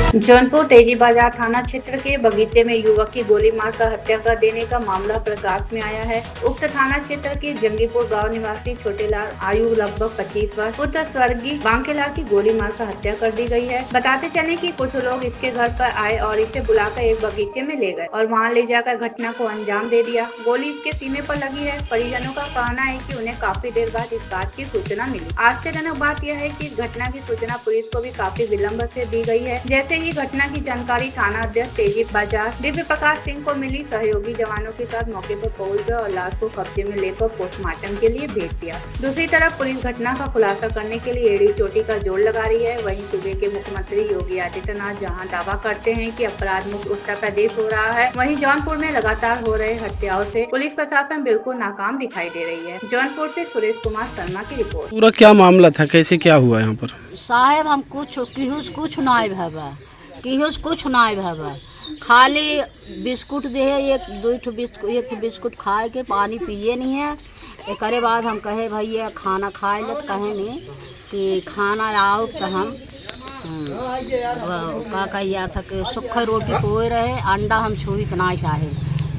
जौनपुर तेजी बाजार थाना क्षेत्र के बगीचे में युवक की गोली मारकर हत्या कर देने का मामला प्रकाश में आया है। उक्त थाना क्षेत्र के जंगीपुर गांव निवासी छोटेलाल आयु लगभग 25 वर्ष पुत्र स्वर्गीय बांकेलाल की गोली मारकर हत्या कर दी गई है। बताते चले कि कुछ लोग इसके घर पर आए और इसे बुलाकर एक बगीचे में ले गए और वहां ले जाकर घटना को अंजाम दे दिया। गोली इसके सीने पर लगी है। परिजनों का कहना है कि उन्हें काफी देर बाद इस बात की सूचना मिली। आश्चर्यजनक बात यह है कि इस घटना की सूचना पुलिस को भी काफी विलम्ब से दी गई है। जैसे ही घटना की जानकारी थाना अध्यक्ष तेजी बाजार दिव्य प्रकाश सिंह को मिली, सहयोगी जवानों के साथ मौके पर पहुंच गए और लाश को कब्जे में लेकर पोस्टमार्टम के लिए भेज दिया। दूसरी तरफ पुलिस घटना का खुलासा करने के लिए एड़ी चोटी का जोर लगा रही है। वहीं सूबे के मुख्यमंत्री योगी आदित्यनाथ जहां दावा करते हैं कि अपराध मुक्त उत्तर प्रदेश हो रहा है, वहीं जौनपुर में लगातार हो रहे हत्याओं से पुलिस प्रशासन बिल्कुल नाकाम दिखाई दे रही है। जौनपुर से सुरेश कुमार शर्मा की रिपोर्ट। पूरा क्या मामला था, कैसे क्या हुआ यहाँ पर? साहेब हम कुछ नाई भबा कुछ नाई भबा, खाली बिस्कुट दे एक बिस्कुट खाए के पानी पिए नहीं है। एक बाद हम कहे भैया खाना खाए ले, कहे नहीं कि खाना आओ तो हम का कहिया था कि सूखा रोटी कोई रहे, अंडा हम छुई तो ना चाहे,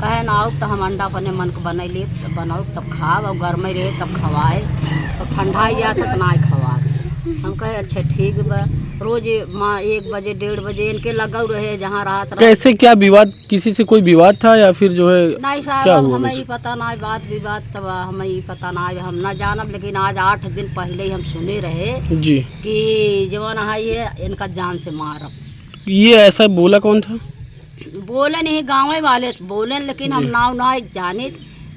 कहे ना आओ तो हम अंडा अपने मन को बनैले बनाओ तब खाओ, और गर्म रहे तब खवाए, तो ठंडा या था तो ना खवा। हम कहे अच्छा ठीक बा। रोज 1 बजे 1:30 बजे इनके लगा रहे जहाँ रात। कैसे क्या विवाद, किसी से कोई विवाद था या फिर जो है नहीं साहब, हमें ही पता ना बात विवाद तब हमें ही पता ना, हम ना जानब। लेकिन आज 8 दिन पहले ही हम सुने रहे जी कि जवान है इनका जान से मारब। ये ऐसा बोला कौन था? बोले नहीं, गाँव वाले बोले, लेकिन हम नाव ना जाने,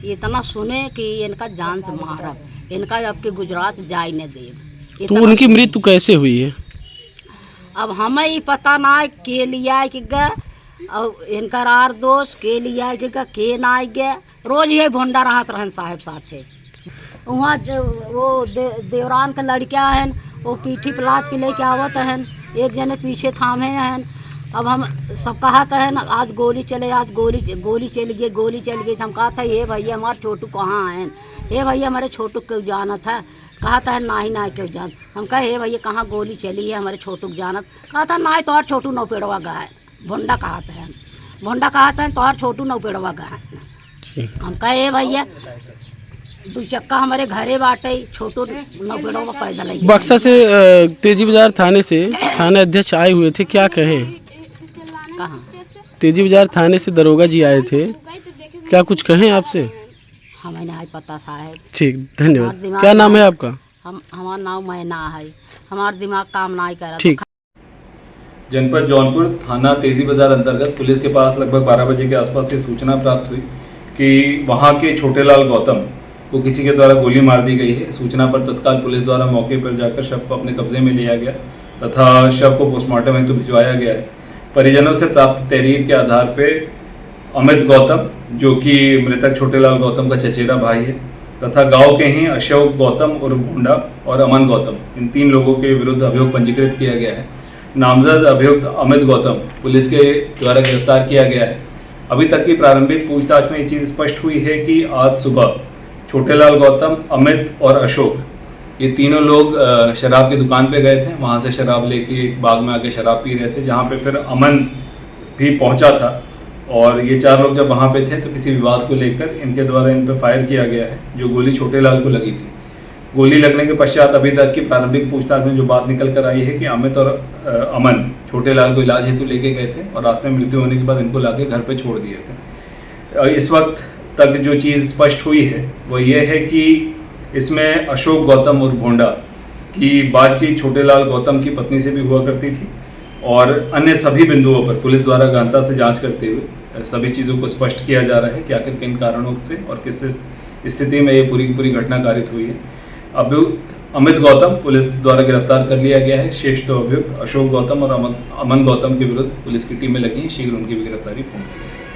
इतना सुने कि इनका जान से मारब, इनका अब के गुजरात जाए न दे। तो उनकी मृत्यु कैसे हुई है? अब हमें ही पता ना के लिया कि ग, और इनका आर दोस्त के लिया कि ग, के ना गए। रोज ये भोंडा रहत रहन साहेब साथे। वहाँ वो देवरान के लड़कियाँ हैं, वो पीठी पलाट के लेके आवत हैं, एक जने पीछे थामे हैं। अब हम सब कहा था ना आज गोली चले, आज गोली चल गई। हम कहा था ये भैया हमारे छोटू कहाँ हैं, ये भैया हमारे छोटू क्यों जाना था, कहा था ना क्यों जान। हम कहे हे भैया कहाँ गोली चली है, हमारे छोटू को जानत, कहा था ना तो और छोटू नौ पेड़वा गया है, भोंडा कहा था तो और छोटू नौ पेड़वा गया है। हम कहे हे भैया 2 चक्का हमारे घरे बाटे, छोटू नौ पेड़वा पैदल ही। बक्सा से तेजी बाजार थाने से थाना अध्यक्ष आए हुए थे, क्या कहे? कहाँ? तेजी बाजार थाने से दरोगा जी आए थे, क्या कुछ कहें आपसे? हमें नहीं पता साहब। ठीक, धन्यवाद। क्या नाम है आपका? हमारा नाम मैना है, हमारा दिमाग काम नहीं कर रहा। ठीक। जनपद जौनपुर थाना तेजी बाजार अंतर्गत पुलिस के पास लगभग 12 बजे के आसपास ये सूचना प्राप्त हुई कि वहां के छोटेलाल गौतम को किसी के द्वारा गोली मार दी गई है। सूचना पर तत्काल पुलिस द्वारा मौके पर जाकर शव को अपने कब्जे में लिया गया तथा शव को पोस्टमार्टम हेतु भिजवाया गया है। परिजनों से प्राप्त तहरीर के आधार पर अमित गौतम, जो कि मृतक छोटेलाल गौतम का चचेरा भाई है, तथा गांव के ही अशोक गौतम और भोंडा और अमन गौतम, इन 3 लोगों के विरुद्ध अभियोग पंजीकृत किया गया है। नामजद अभियुक्त अमित गौतम पुलिस के द्वारा गिरफ्तार किया गया है। अभी तक की प्रारंभिक पूछताछ में ये चीज़ स्पष्ट हुई है कि आज सुबह छोटेलाल गौतम, अमित और अशोक, ये तीनों लोग शराब की दुकान पे गए थे। वहाँ से शराब लेके बाग में आके शराब पी रहे थे, जहाँ पे फिर अमन भी पहुँचा था। और ये 4 लोग जब वहाँ पे थे तो किसी विवाद को लेकर इनके द्वारा इन पे फायर किया गया है, जो गोली छोटेलाल को लगी थी। गोली लगने के पश्चात अभी तक की प्रारंभिक पूछताछ में जो बात निकल कर आई है कि अमित और अमन छोटेलाल को इलाज हेतु लेके गए थे और रास्ते में मृत्यु होने के बाद इनको लाके घर पे छोड़ दिए थे। इस वक्त तक जो चीज़ स्पष्ट हुई है वो ये है कि इसमें अशोक गौतम और भोंडा की बातचीत छोटेलाल गौतम की पत्नी से भी हुआ करती थी, और अन्य सभी बिंदुओं पर पुलिस द्वारा गहनता से जांच करते हुए सभी चीज़ों को स्पष्ट किया जा रहा है कि आखिर किन कारणों से और किस स्थिति में ये पूरी घटना कारित हुई है। अभियुक्त अमित गौतम पुलिस द्वारा गिरफ्तार कर लिया गया है। शेष 2 अभियुक्त अशोक गौतम और अमन गौतम के विरुद्ध पुलिस की टीमें लगी, शीघ्र उनकी भी गिरफ्तारी पूर्ण की।